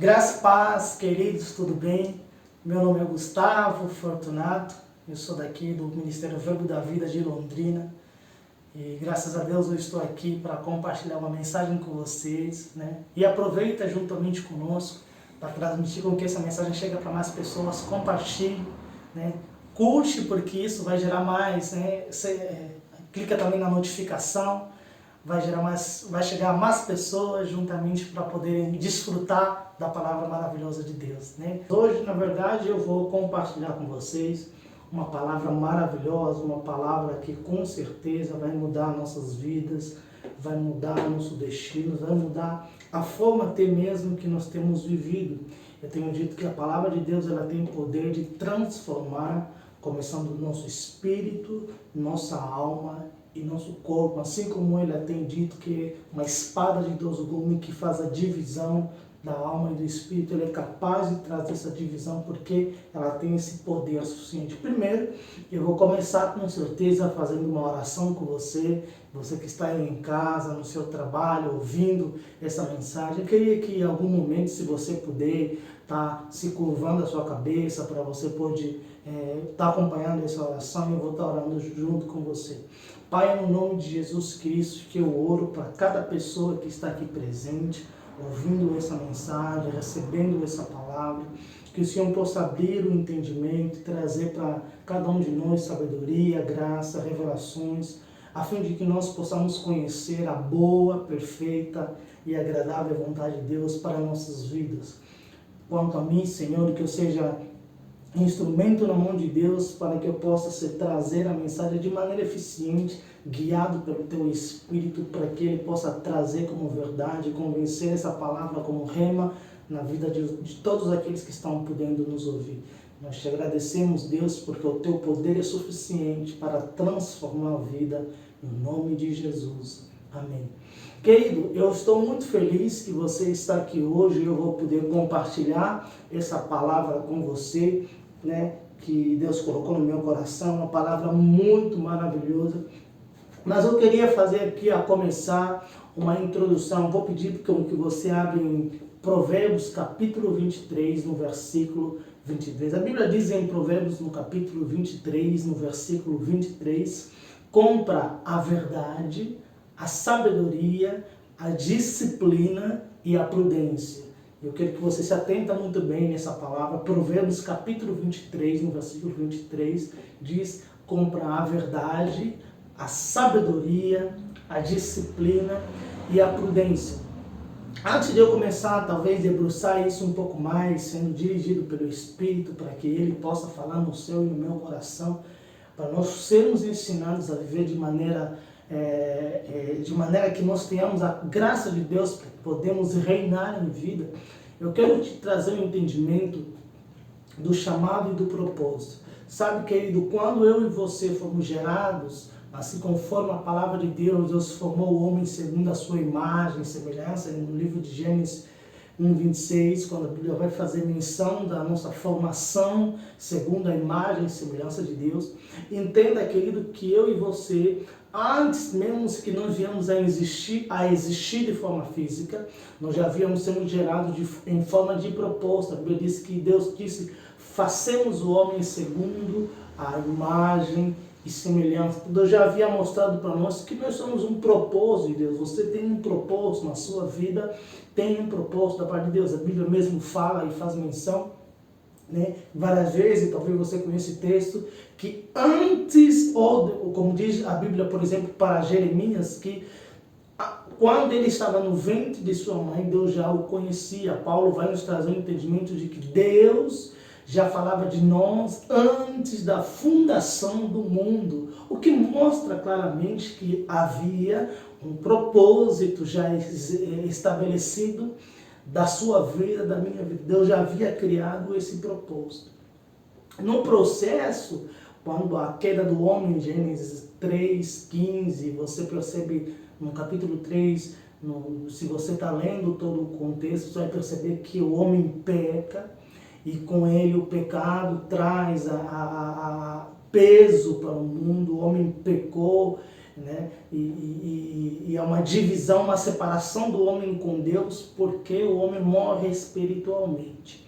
Graça e paz, queridos, tudo bem? Meu nome é Gustavo Fortunato, eu sou daqui do Ministério Verbo da Vida de Londrina e graças a Deus eu estou aqui para compartilhar uma mensagem com vocês, né? E aproveita juntamente conosco para transmitir com que essa mensagem chegue para mais pessoas, compartilhe, né? Curte porque isso vai gerar mais, né? Você clica também na notificação. Vai chegar a mais pessoas juntamente para poderem desfrutar da palavra maravilhosa de Deus, né? Hoje, na verdade, eu vou compartilhar com vocês uma palavra maravilhosa, uma palavra que com certeza vai mudar nossas vidas, vai mudar nosso destino, vai mudar a forma até mesmo que nós temos vivido. Eu tenho dito que a palavra de Deus ela tem o poder de transformar, começando do nosso espírito, nossa alma e nosso corpo, assim como ele tem dito que uma espada de 12 gumes que faz a divisão da alma e do espírito, ele é capaz de trazer essa divisão porque ela tem esse poder suficiente. Primeiro, eu vou começar com certeza fazendo uma oração com você, você que está aí em casa, no seu trabalho, ouvindo essa mensagem. Eu queria que em algum momento, se você puder, tá se curvando a sua cabeça para você poder estar acompanhando essa oração e eu vou estar orando junto com você. Pai, no nome de Jesus Cristo, que eu oro para cada pessoa que está aqui presente, ouvindo essa mensagem, recebendo essa palavra, que o Senhor possa abrir o entendimento e trazer para cada um de nós sabedoria, graça, revelações, a fim de que nós possamos conhecer a boa, perfeita e agradável vontade de Deus para nossas vidas. Quanto a mim, Senhor, que eu seja instrumento na mão de Deus para que eu possa trazer a mensagem de maneira eficiente, guiado pelo Teu Espírito, para que Ele possa trazer como verdade, convencer essa palavra como rema na vida de todos aqueles que estão podendo nos ouvir. Nós te agradecemos, Deus, porque o Teu poder é suficiente para transformar a vida, em nome de Jesus. Amém. Querido, eu estou muito feliz que você está aqui hoje e eu vou poder compartilhar essa palavra com você, né, que Deus colocou no meu coração, uma palavra muito maravilhosa. Mas eu queria fazer aqui, a começar, uma introdução. Vou pedir que você abra em Provérbios capítulo 23, no versículo 23. A Bíblia diz em Provérbios, no capítulo 23, no versículo 23, compra a verdade, a sabedoria, a disciplina e a prudência. Eu quero que você se atenta muito bem nessa palavra. Provérbios capítulo 23, no versículo 23, diz: compra a verdade, a sabedoria, a disciplina e a prudência. Antes de eu começar, talvez, a debruçar isso um pouco mais, sendo dirigido pelo Espírito, para que Ele possa falar no seu e no meu coração, para nós sermos ensinados a viver de maneira que nós tenhamos a graça de Deus para que podemos reinar em vida, eu quero te trazer um entendimento do chamado e do propósito. Sabe, querido, quando eu e você fomos gerados, assim conforme a palavra de Deus formou o homem segundo a sua imagem e semelhança, no livro de Gênesis 1:26, quando a Bíblia vai fazer menção da nossa formação segundo a imagem e semelhança de Deus. Entenda, querido, que eu e você, antes mesmo que nós viemos a existir de forma física, nós já havíamos sido gerados em forma de propósito. A Bíblia diz que Deus disse: façamos o homem segundo a imagem e semelhança. Deus já havia mostrado para nós que nós somos um propósito de Deus. Você tem um propósito na sua vida, tem um propósito da parte de Deus. A Bíblia mesmo fala e faz menção, né, várias vezes, talvez você conheça esse texto, que antes, ou como diz a Bíblia, por exemplo, para Jeremias, que quando ele estava no ventre de sua mãe, Deus já o conhecia. Paulo vai nos trazer um entendimento de que Deus já falava de nós antes da fundação do mundo, o que mostra claramente que havia um propósito já estabelecido da sua vida, da minha vida. Deus já havia criado esse propósito. No processo, quando a queda do homem, em Gênesis 3:15, você percebe no capítulo 3, se você está lendo todo o contexto, você vai perceber que o homem peca, e com ele o pecado traz peso para o mundo. O homem pecou, né? E é uma divisão, uma separação do homem com Deus, porque o homem morre espiritualmente.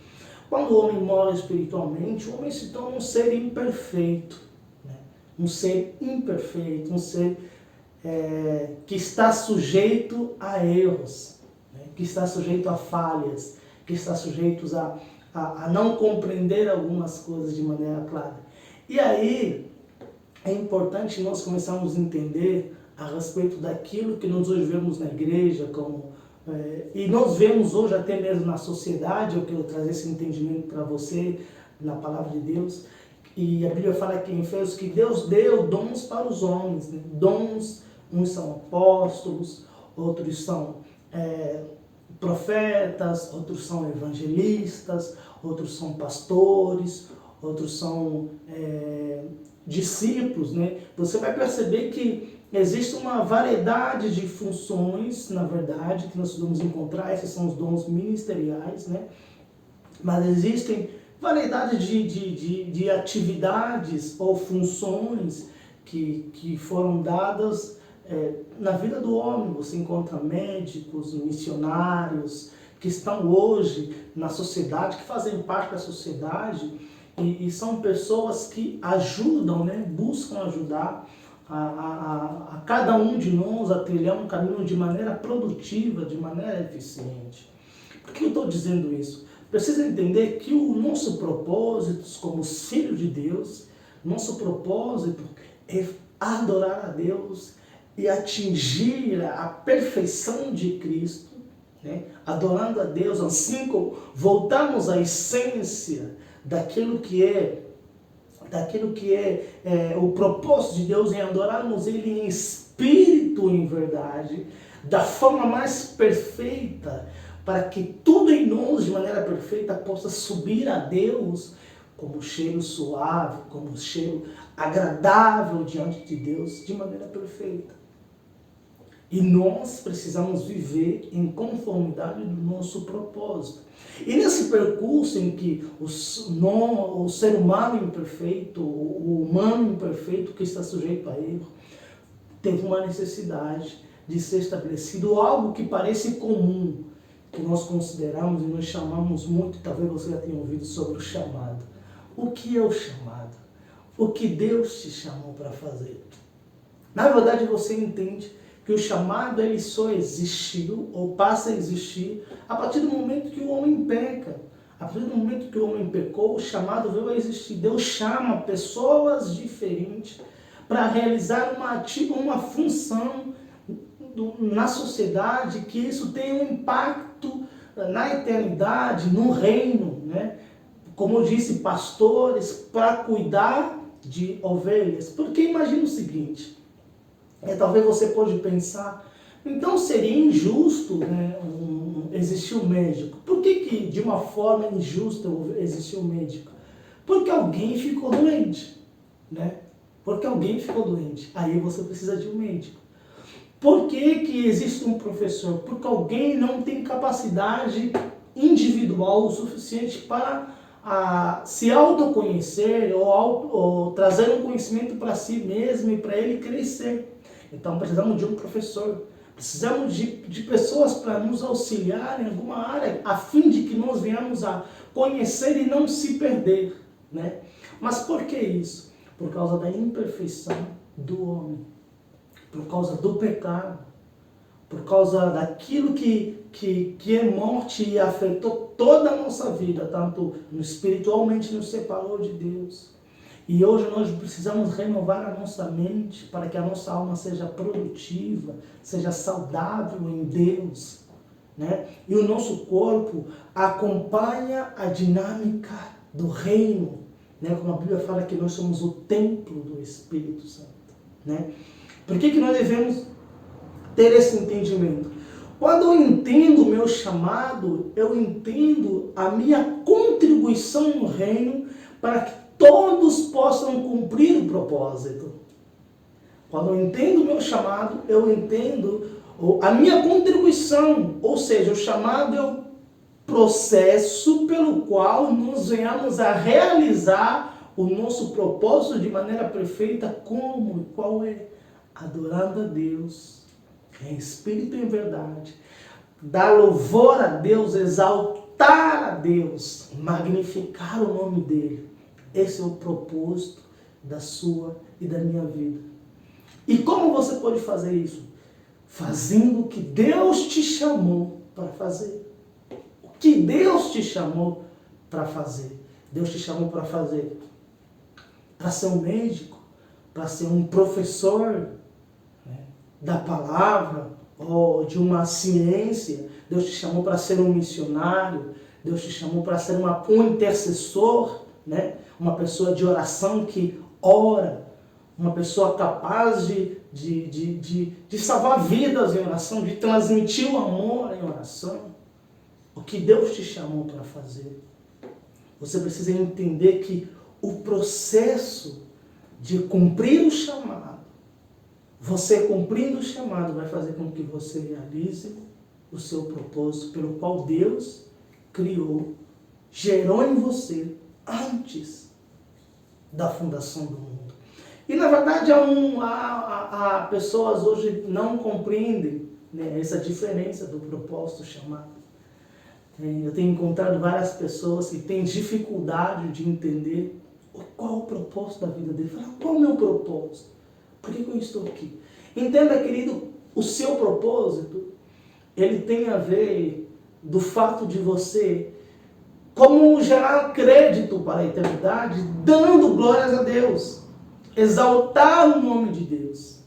Quando o homem morre espiritualmente, o homem se torna um ser imperfeito, né? Um ser imperfeito, um ser que está sujeito a erros, né? Que está sujeito a falhas, que está sujeito a não compreender algumas coisas de maneira clara. E aí é importante nós começarmos a entender a respeito daquilo que nós hoje vemos na igreja, e nós vemos hoje até mesmo na sociedade. Eu quero trazer esse entendimento para você, na palavra de Deus. E a Bíblia fala aqui em Efésios que Deus deu dons para os homens, né? Dons, uns são apóstolos, outros são profetas, outros são evangelistas, outros são pastores, outros são discípulos, né? Você vai perceber que existe uma variedade de funções, na verdade, que nós vamos encontrar. Esses são os dons ministeriais, né? Mas existem variedade de atividades ou funções que foram dadas na vida do homem. Você encontra médicos, missionários, que estão hoje na sociedade, que fazem parte da sociedade, e são pessoas que ajudam, né? Buscam ajudar a cada um de nós a trilhar um caminho de maneira produtiva, de maneira eficiente. Por que eu estou dizendo isso? Precisa entender que o nosso propósito como filho de Deus, nosso propósito é adorar a Deus e atingir a perfeição de Cristo, né? Adorando a Deus, assim como voltarmos à essência daquilo que é o propósito de Deus, em adorarmos Ele em espírito e em verdade, da forma mais perfeita, para que tudo em nós, de maneira perfeita, possa subir a Deus como cheiro suave, como cheiro agradável diante de Deus, de maneira perfeita. E nós precisamos viver em conformidade do nosso propósito. E nesse percurso em que o ser humano imperfeito, o humano imperfeito que está sujeito a erro, teve uma necessidade de ser estabelecido algo que parece comum, que nós consideramos e nós chamamos muito, talvez você já tenha ouvido sobre o chamado. O que é o chamado? O que Deus te chamou para fazer? Na verdade, você entende que o chamado ele só existiu ou passa a existir a partir do momento que o homem peca. A partir do momento que o homem pecou, o chamado veio a existir. Deus chama pessoas diferentes para realizar uma função na sociedade, que isso tenha um impacto na eternidade, no reino, né? Como eu disse, pastores para cuidar de ovelhas. Porque imagine o seguinte, talvez você pode pensar, então seria injusto, né, existir um médico. Por que de uma forma injusta existiu um médico? Porque alguém ficou doente, né? Porque alguém ficou doente. Aí você precisa de um médico. Por que existe um professor? Porque alguém não tem capacidade individual o suficiente para se autoconhecer ou trazer um conhecimento para si mesmo e para ele crescer. Então precisamos de um professor, precisamos de pessoas para nos auxiliar em alguma área, a fim de que nós venhamos a conhecer e não se perder, né? Mas por que isso? Por causa da imperfeição do homem, por causa do pecado, por causa daquilo que é morte e afetou toda a nossa vida, tanto espiritualmente nos separou de Deus. E hoje nós precisamos renovar a nossa mente para que a nossa alma seja produtiva, seja saudável em Deus, né? E o nosso corpo acompanha a dinâmica do reino, né? Como a Bíblia fala que nós somos o templo do Espírito Santo, né? Por que nós devemos ter esse entendimento? Quando eu entendo o meu chamado, eu entendo a minha contribuição no reino para que todos possam cumprir o propósito. Quando eu entendo o meu chamado, eu entendo a minha contribuição, ou seja, o chamado é o processo pelo qual nós venhamos a realizar o nosso propósito de maneira perfeita. Como e qual é? adorando a Deus, em espírito e em verdade, dar louvor a Deus, exaltar a Deus, magnificar o nome dEle. Esse é o propósito da sua e da minha vida. E como você pode fazer isso? Fazendo o que Deus te chamou para fazer. O que Deus te chamou para fazer. Deus te chamou para fazer. Para ser um médico, para ser um professor, né, da palavra ou de uma ciência. Deus te chamou para ser um missionário. Deus te chamou para ser um intercessor, né? Uma pessoa de oração que ora. Uma pessoa capaz de salvar vidas em oração, de transmitir o amor em oração. O que Deus te chamou para fazer. Você precisa entender que o processo de cumprir o chamado, você cumprindo o chamado, vai fazer com que você realize o seu propósito pelo qual Deus criou, gerou em você antes da fundação do mundo. E na verdade há pessoas hoje não compreendem, né, essa diferença do propósito chamado. Eu tenho encontrado várias pessoas que têm dificuldade de entender qual o propósito da vida dele. Fala, qual é o meu propósito? Por que eu estou aqui? Entenda, querido, o seu propósito, ele tem a ver do fato de você, como gerar crédito para a eternidade, dando glórias a Deus. Exaltar o nome de Deus.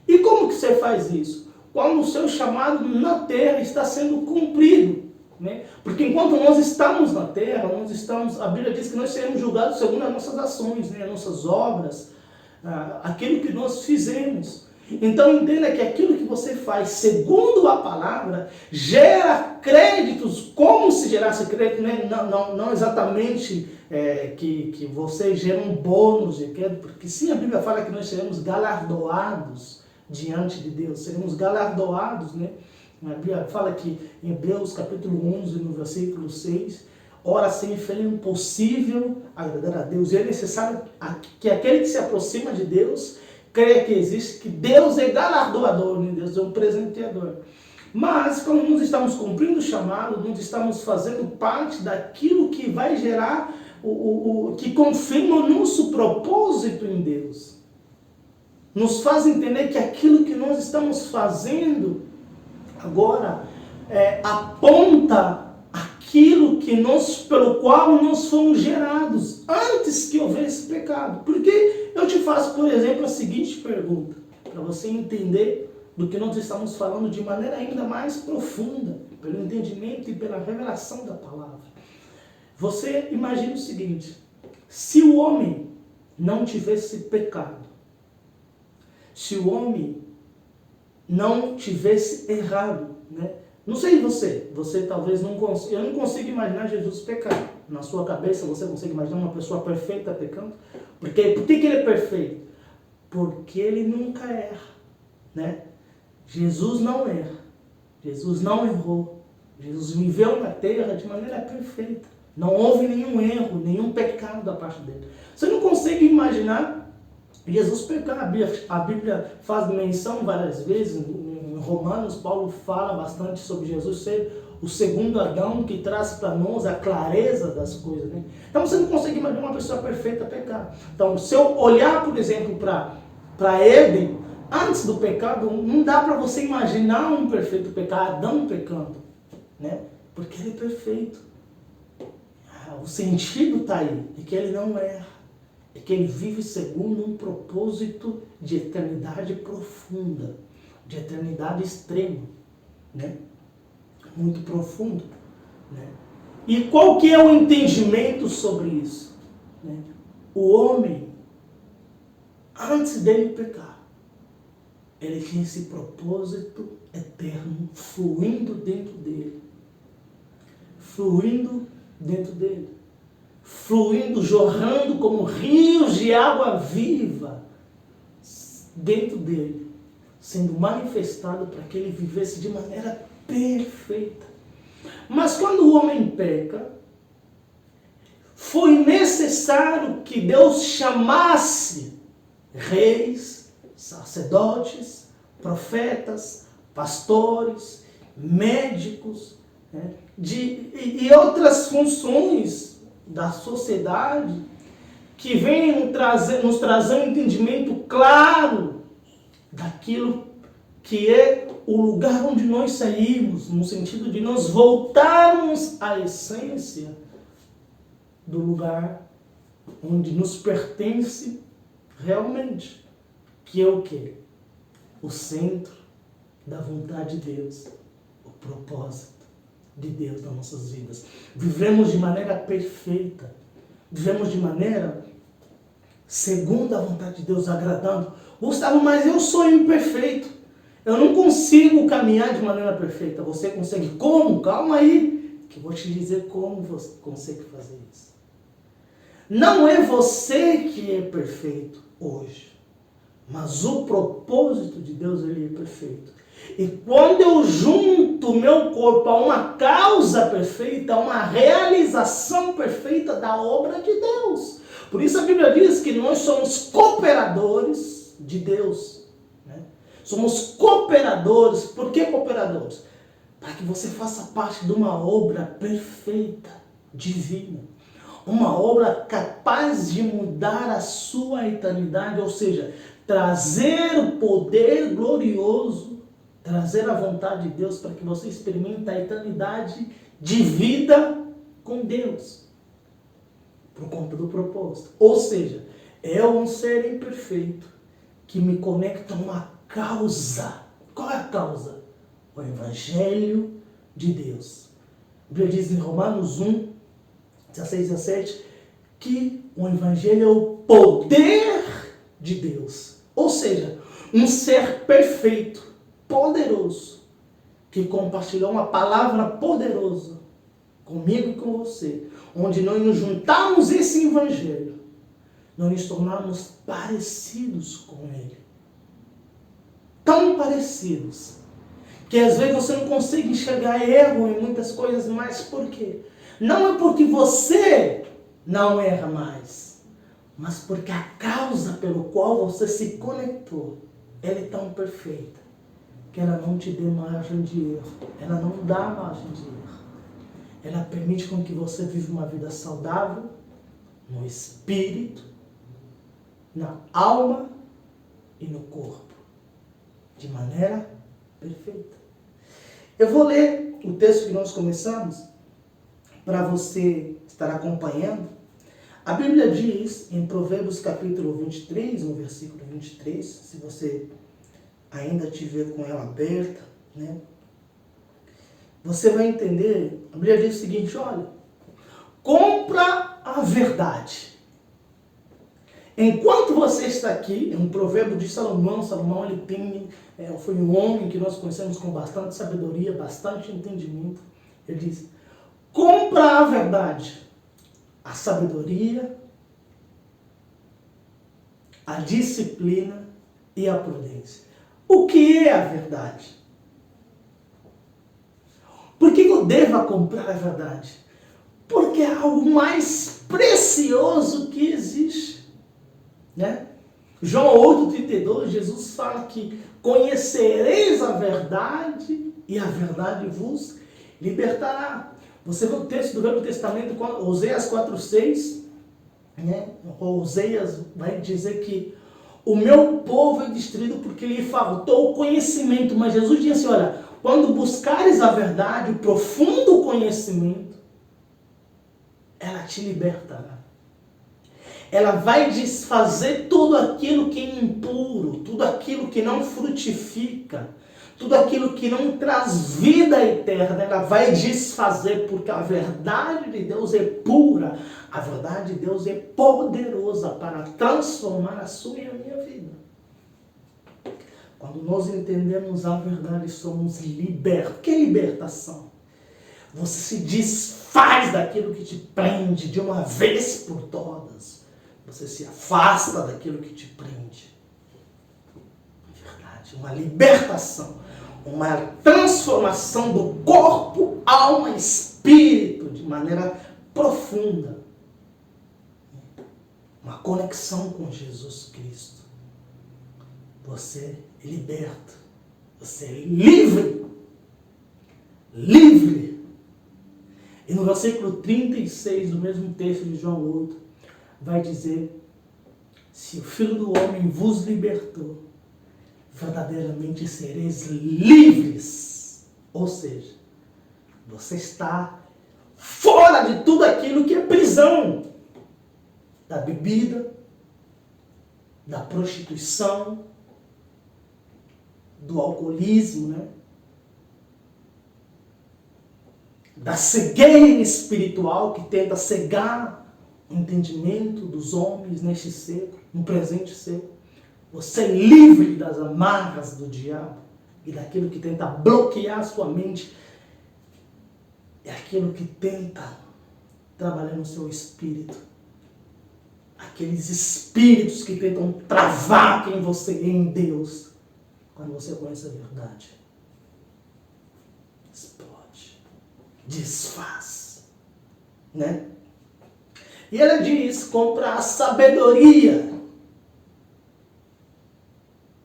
E como que você faz isso? Quando o seu chamado na terra está sendo cumprido. Né? Porque enquanto nós estamos na terra, a Bíblia diz que nós seremos julgados segundo as nossas ações, né? As nossas obras, aquilo que nós fizemos. Então entenda que aquilo que você faz segundo a palavra gera créditos, como se gerasse crédito, né? Não exatamente que você gera um bônus de crédito, porque sim, a Bíblia fala que nós seremos galardoados diante de Deus, seremos galardoados, né? A Bíblia fala que em Hebreus capítulo 11, no versículo 6, ora, sem fé é impossível agradar a Deus. E é necessário que aquele que se aproxima de Deus creia que existe, que Deus é galardoador, né? Deus é um presenteador. Mas, quando nós estamos cumprindo o chamado, nós estamos fazendo parte daquilo que vai gerar, que confirma o nosso propósito em Deus. Nos faz entender que aquilo que nós estamos fazendo agora aponta aquilo pelo qual nós fomos gerados antes que houvesse pecado. Porque eu te faço, por exemplo, a seguinte pergunta, para você entender do que nós estamos falando de maneira ainda mais profunda, pelo entendimento e pela revelação da palavra. Você imagina o seguinte: se o homem não tivesse pecado, se o homem não tivesse errado, né? Não sei você talvez não consiga, eu não consigo imaginar Jesus pecar. Na sua cabeça você consegue imaginar uma pessoa perfeita pecando? Por que ele é perfeito? Porque ele nunca erra, né? Jesus não erra, Jesus não errou, Jesus viveu na terra de maneira perfeita. Não houve nenhum erro, nenhum pecado da parte dele. Você não consegue imaginar Jesus pecar. A Bíblia faz menção várias vezes, em Romanos, Paulo fala bastante sobre Jesus ser o segundo Adão, que traz para nós a clareza das coisas. Né? Então você não consegue imaginar uma pessoa perfeita pecar. Então, se eu olhar, por exemplo, para Éden, antes do pecado, não dá para você imaginar um perfeito pecado, Adão pecando, né? Porque ele é perfeito. O sentido está aí, é que ele não erra. É que ele vive segundo um propósito de eternidade profunda, de eternidade extrema, né? Muito profundo, né? E qual que é o entendimento sobre isso? Né? O homem, antes dele pecar, ele tinha esse propósito eterno fluindo dentro dele. Fluindo dentro dele. Fluindo, jorrando como rios de água viva dentro dele, sendo manifestado para que ele vivesse de maneira perfeita. Mas quando o homem peca, foi necessário que Deus chamasse reis, sacerdotes, profetas, pastores, médicos, né, e outras funções da sociedade que vêm nos trazer um entendimento claro daquilo que é o lugar onde nós saímos, no sentido de nós voltarmos à essência do lugar onde nos pertence realmente, que é o quê? O centro da vontade de Deus, o propósito de Deus nas nossas vidas. Vivemos de maneira perfeita, vivemos de maneira segundo a vontade de Deus, agradando. Gustavo, mas eu sou imperfeito. Eu não consigo caminhar de maneira perfeita. Você consegue como? Calma aí, que eu vou te dizer como você consegue fazer isso. Não é você que é perfeito hoje, mas o propósito de Deus, ele é perfeito. E quando eu junto o meu corpo a uma causa perfeita, a uma realização perfeita da obra de Deus. Por isso a Bíblia diz que nós somos cooperadores de Deus. Né? Somos cooperadores. Por que cooperadores? Para que você faça parte de uma obra perfeita, divina. Uma obra capaz de mudar a sua eternidade, ou seja, trazer o poder glorioso, trazer a vontade de Deus para que você experimente a eternidade de vida com Deus. Por conta do propósito. Ou seja, é um ser imperfeito que me conecta a uma causa. Qual é a causa? O Evangelho de Deus. A Bíblia diz em Romanos 1, 16 e 17, que o Evangelho é o poder de Deus. Ou seja, um ser perfeito, poderoso, que compartilhou uma palavra poderosa comigo e com você, onde nós nos juntamos esse Evangelho, nós nos tornamos parecidos com Ele. Tão parecidos, que às vezes você não consegue enxergar erro em muitas coisas, mas por quê? Não é porque você não erra mais, mas porque a causa pelo qual você se conectou, ela é tão perfeita, que ela não te dê margem de erro, ela não dá margem de erro. Ela permite com que você viva uma vida saudável, no espírito, na alma e no corpo, de maneira perfeita. Eu vou ler o texto que nós começamos, para você estar acompanhando. A Bíblia diz, em Provérbios capítulo 23, no versículo 23, se você ainda tiver com ela aberta, né? Você vai entender, a Bíblia diz o seguinte, olha, compra a verdade. Enquanto você está aqui, é um provérbio de Salomão. Salomão ele foi um homem que nós conhecemos com bastante sabedoria, bastante entendimento. Ele diz, compra a verdade, a sabedoria, a disciplina e a prudência. O que é a verdade? Por que eu devo comprar a verdade? Porque é algo mais precioso que existe. Né? João 8,32, Jesus fala que conhecereis a verdade e a verdade vos libertará. Você vê o texto do Velho Testamento, Oséias 4,6, né? Oséias vai dizer que o meu povo é destruído porque lhe faltou o conhecimento. Mas Jesus disse assim, olha, quando buscares a verdade, o profundo conhecimento, ela te libertará. Ela vai desfazer tudo aquilo que é impuro, tudo aquilo que não frutifica, tudo aquilo que não traz vida eterna. Ela vai desfazer, porque a verdade de Deus é pura, a verdade de Deus é poderosa para transformar a sua e a minha vida. Quando nós entendemos a verdade, somos libertos. O que é libertação? Você se desfaz daquilo que te prende de uma vez por todas. Você se afasta daquilo que te prende. Verdade, uma libertação, uma transformação do corpo, alma e espírito de maneira profunda. Uma conexão com Jesus Cristo. você é liberto. Você é livre. Livre. E no versículo 36 do mesmo texto de João 8, vai dizer: se o Filho do Homem vos libertou, verdadeiramente sereis livres. Ou seja, você está fora de tudo aquilo que é prisão. Da bebida, da prostituição, do alcoolismo, né? Da cegueira espiritual que tenta cegar o entendimento dos homens neste século, no presente século. Você é livre das amarras do diabo e daquilo que tenta bloquear a sua mente. É aquilo que tenta trabalhar no seu espírito. Aqueles espíritos que tentam travar quem você é em Deus. Quando você conhece a verdade. Explode. Desfaz. Né? E ela diz, compra a sabedoria.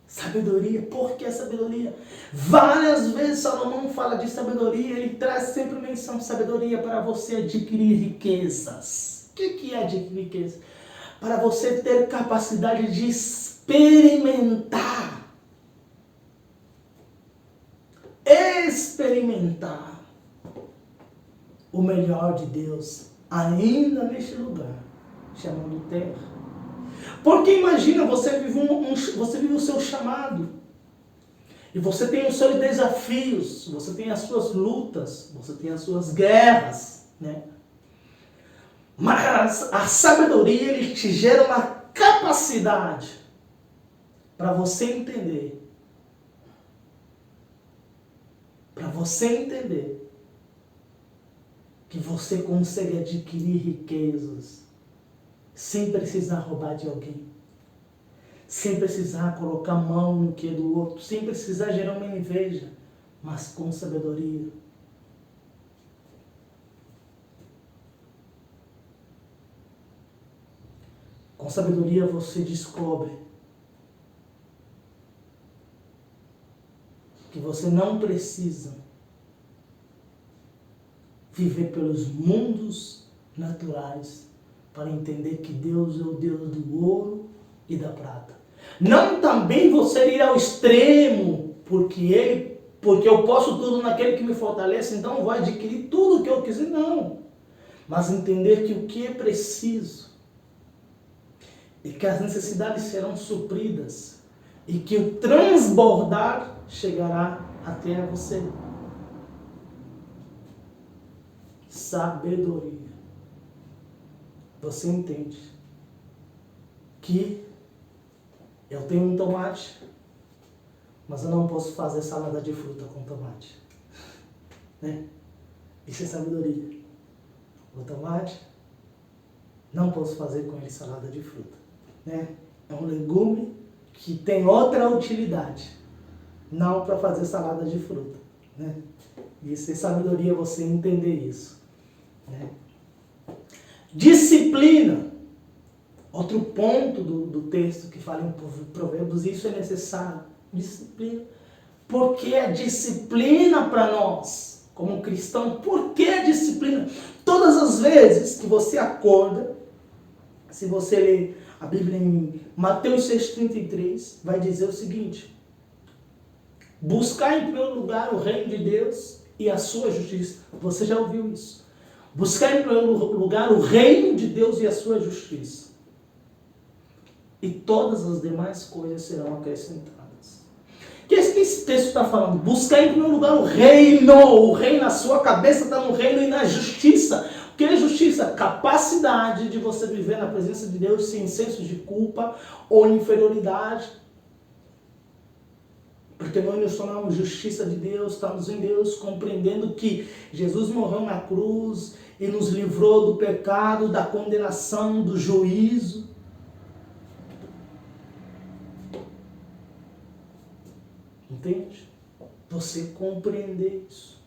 Sabedoria, por que sabedoria? Várias vezes Salomão fala de sabedoria, ele traz sempre menção de sabedoria para você adquirir riquezas. O que é adquirir riqueza? Para você ter capacidade de experimentar. Experimentar o melhor de Deus, ainda neste lugar, chamado terra. Porque imagina, você vive o seu chamado. E você tem os seus desafios, você tem as suas lutas, você tem as suas guerras, né? Mas a sabedoria, ele te gera uma capacidade para você entender. Para você entender que você consegue adquirir riquezas sem precisar roubar de alguém, sem precisar colocar a mão no que é do outro, sem precisar gerar uma inveja, mas com sabedoria. Com sabedoria você descobre que você não precisa viver pelos mundos naturais para entender que Deus é o Deus do ouro e da prata. Não também você ir ao extremo, porque eu posso tudo naquele que me fortalece, então eu vou adquirir tudo o que eu quiser, não. Mas entender que o que é preciso e que as necessidades serão supridas e que o transbordar chegará até você. Sabedoria. Você entende que eu tenho um tomate, mas eu não posso fazer salada de fruta com tomate. Né? Isso é sabedoria. O tomate, não posso fazer com ele salada de fruta. Né? É um legume que tem outra utilidade, não para fazer salada de fruta. Né? Isso é sabedoria, você entender isso. Né? Disciplina. Outro ponto do texto que fala em Provérbios, isso é necessário. Disciplina. Por que a disciplina para nós, como cristão? Por que a disciplina? Todas as vezes que você acorda, se você ler a Bíblia em Mateus 6,33, vai dizer o seguinte: buscar em primeiro lugar o reino de Deus e a sua justiça. Você já ouviu isso? Buscar em primeiro lugar o reino de Deus e a sua justiça. E todas as demais coisas serão acrescentadas. O que esse texto está falando? Buscar em primeiro lugar o reino. O reino, a sua cabeça está no reino e na justiça. O que é justiça? Capacidade de você viver na presença de Deus sem senso de culpa ou inferioridade. Porque nós nos tornamos justiça de Deus, estamos em Deus, compreendendo que Jesus morreu na cruz e nos livrou do pecado, da condenação, do juízo. Entende? Você compreender isso.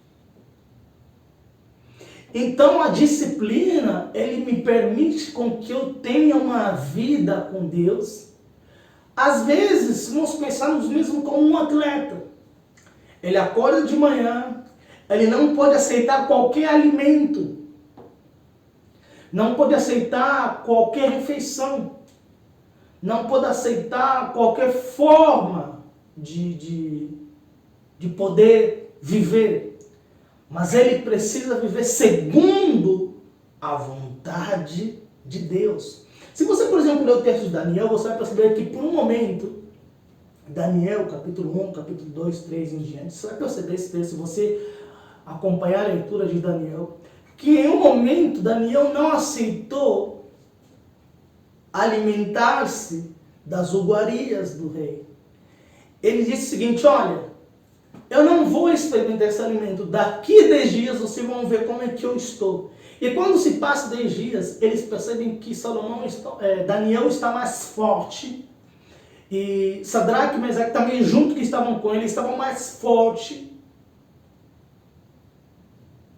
Então a disciplina, ele me permite com que eu tenha uma vida com Deus, Às vezes, nós pensamos mesmo como um atleta. Ele acorda de manhã, ele não pode aceitar qualquer alimento, não pode aceitar qualquer refeição, não pode aceitar qualquer forma de poder viver. Mas ele precisa viver segundo a vontade de Deus. Se você, por exemplo, ler o texto de Daniel, você vai perceber que por um momento, Daniel, capítulo 1, capítulo 2, 3 em diante, você vai perceber esse texto, se você acompanhar a leitura de Daniel, que em um momento Daniel não aceitou alimentar-se das iguarias do rei. Ele disse o seguinte: olha, eu não vou experimentar esse alimento. Daqui a 10 dias vocês vão ver como é que eu estou. E quando se passa 10 dias, eles percebem que Daniel está mais forte. E Sadraque e Mesaque também junto que estavam com ele, estavam mais fortes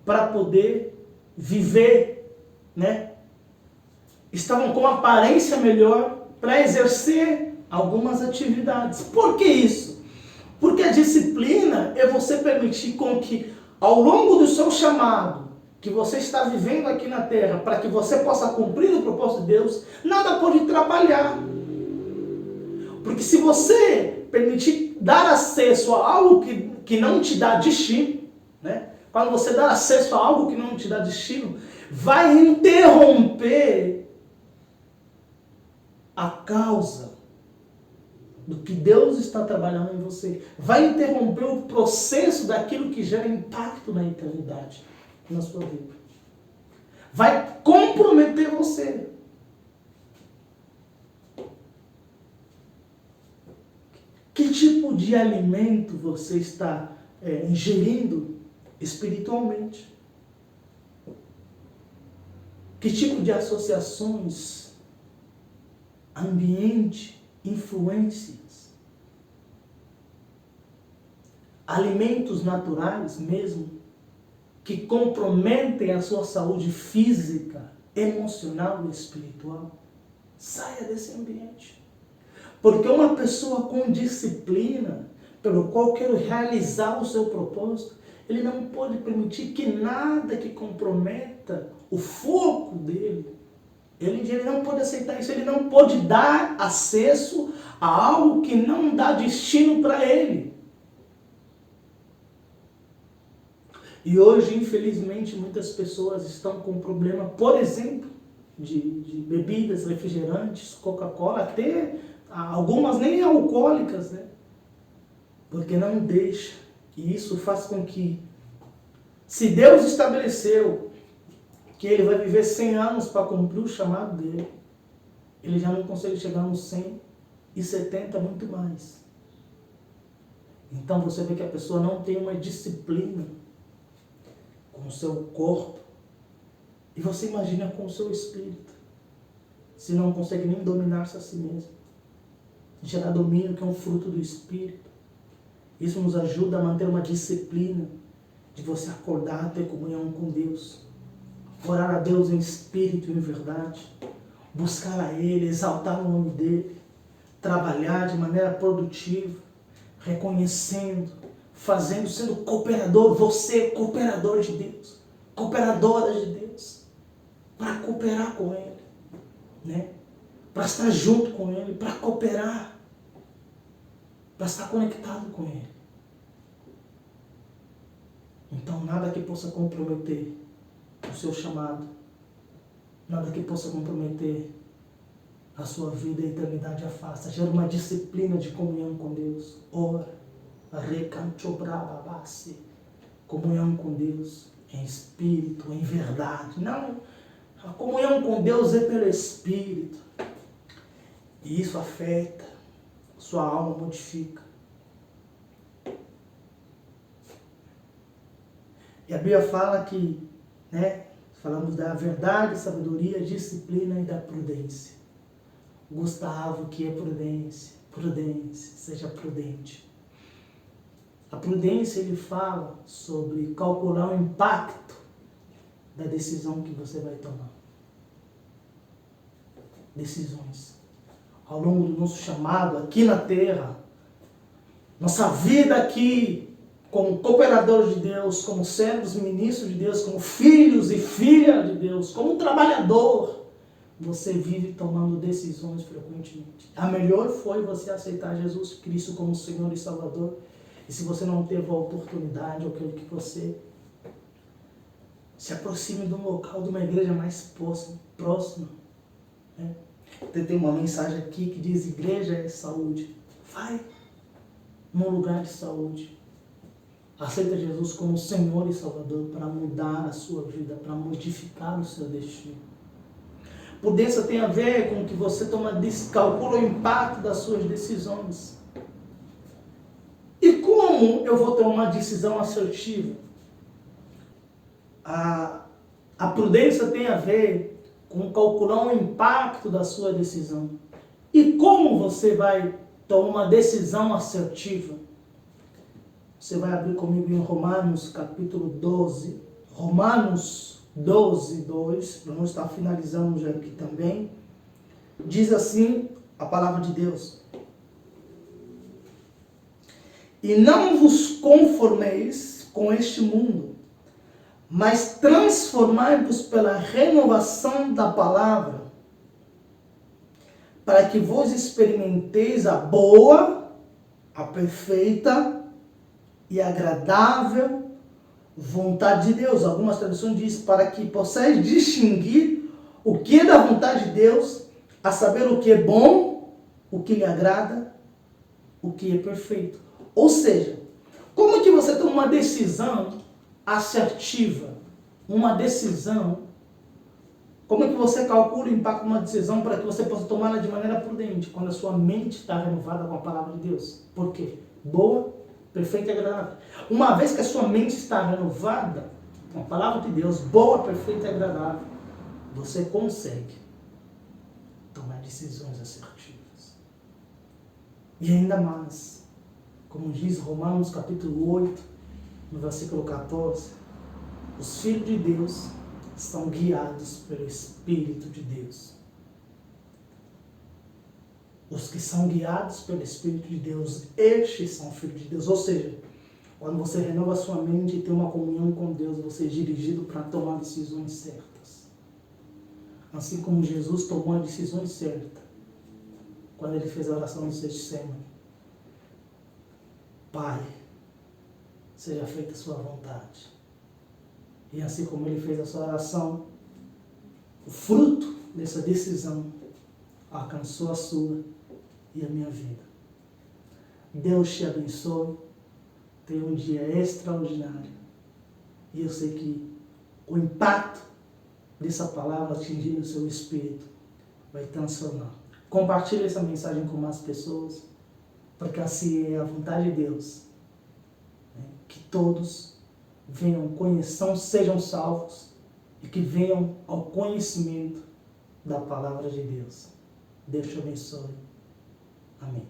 para poder viver, né? Estavam com aparência melhor para exercer algumas atividades. Por que isso? Porque a disciplina é você permitir com que, ao longo do seu chamado, que você está vivendo aqui na terra, para que você possa cumprir o propósito de Deus, nada pode trabalhar. Porque se você permitir dar acesso a algo que não te dá destino, né? Quando você dá acesso a algo que não te dá destino, vai interromper a causa do que Deus está trabalhando em você. Vai interromper o processo daquilo que gera impacto na eternidade, na sua vida. Vai comprometer você. Que tipo de alimento você está ingerindo espiritualmente? Que tipo de associações, ambiente, influências, alimentos naturais mesmo, que comprometem a sua saúde física, emocional e espiritual? Saia desse ambiente. Porque uma pessoa com disciplina, pelo qual quer realizar o seu propósito, ele não pode permitir que nada que comprometa o foco dele. Ele não pode aceitar isso, ele não pode dar acesso a algo que não dá destino para ele. E hoje, infelizmente, muitas pessoas estão com problema, por exemplo, de bebidas, refrigerantes, Coca-Cola, até algumas nem alcoólicas, né? Porque não deixa. E isso faz com que, se Deus estabeleceu que ele vai viver 100 anos para cumprir o chamado dele, ele já não consegue chegar nos 170, muito mais. Então você vê que a pessoa não tem uma disciplina com o seu corpo. E você imagina com o seu espírito. Se não consegue nem dominar-se a si mesmo. Gerar domínio, que é um fruto do espírito. Isso nos ajuda a manter uma disciplina de você acordar, ter comunhão com Deus. Orar a Deus em espírito e em verdade. Buscar a Ele, exaltar o nome dEle. Trabalhar de maneira produtiva. Reconhecendo, fazendo, sendo cooperador. Você, cooperador de Deus. Cooperadora de Deus. Para cooperar com Ele. Né? Para estar junto com Ele. Para cooperar. Para estar conectado com Ele. Então, nada que possa comprometer o seu chamado, nada que possa comprometer a sua vida e a eternidade afasta. Gera uma disciplina de comunhão com Deus. Ora, recanchobrababase, comunhão com Deus em espírito, em verdade. Não, a comunhão com Deus é pelo espírito. E isso afeta, sua alma modifica. E a Bíblia fala que, né, falamos da verdade, sabedoria, disciplina e da prudência. Gustavo, que é prudência? Prudência, seja prudente. A prudência, ele fala sobre calcular o impacto da decisão que você vai tomar. Decisões. ao longo do nosso chamado aqui na terra, nossa vida aqui como cooperadores de Deus, como servos e ministros de Deus, como filhos e filhas de Deus, como trabalhador, você vive tomando decisões frequentemente. A melhor foi você aceitar Jesus Cristo como Senhor e Salvador. E se você não teve a oportunidade, eu quero que você se aproxime de um local, de uma igreja mais próxima. Né? Tem uma mensagem aqui que diz: igreja é saúde. Vai num lugar de saúde. Aceita Jesus como Senhor e Salvador para mudar a sua vida, para modificar o seu destino. Prudência tem a ver com que você calcula o impacto das suas decisões. E como eu vou tomar uma decisão assertiva? A prudência tem a ver com calcular o impacto da sua decisão. E como você vai tomar uma decisão assertiva? Você vai abrir comigo em Romanos capítulo 12. Romanos 12, 2. Vamos estar finalizando já aqui também. Diz assim a palavra de Deus: e não vos conformeis com este mundo, mas transformai-vos pela renovação da palavra, para que vos experimenteis a boa, a perfeita e agradável vontade de Deus. Algumas traduções dizem: para que possais distinguir o que é da vontade de Deus, a saber o que é bom, o que lhe agrada, o que é perfeito. Ou seja, como é que você toma uma decisão assertiva? Uma decisão, como é que você calcula o impacto de uma decisão para que você possa tomá-la de maneira prudente, quando a sua mente está renovada com a palavra de Deus? Por quê? Boa, perfeita e agradável. Uma vez que a sua mente está renovada com a palavra de Deus, boa, perfeita e agradável, você consegue tomar decisões assertivas. E ainda mais, como diz Romanos capítulo 8, no versículo 14, os filhos de Deus são guiados pelo Espírito de Deus. Os que são guiados pelo Espírito de Deus, estes são filhos de Deus. Ou seja, quando você renova a sua mente e tem uma comunhão com Deus, você é dirigido para tomar decisões certas. Assim como Jesus tomou a decisão certa quando ele fez a oração no Getsemane: Pai, seja feita a sua vontade. E assim como ele fez a sua oração, o fruto dessa decisão alcançou a sua e a minha vida. Deus te abençoe. Tenha um dia extraordinário. E eu sei que o impacto dessa palavra atingindo o seu espírito vai transformar. Compartilhe essa mensagem com mais pessoas, porque assim é a vontade de Deus. Que todos venham conhecer, sejam salvos e que venham ao conhecimento da palavra de Deus. Deus te abençoe. Amém.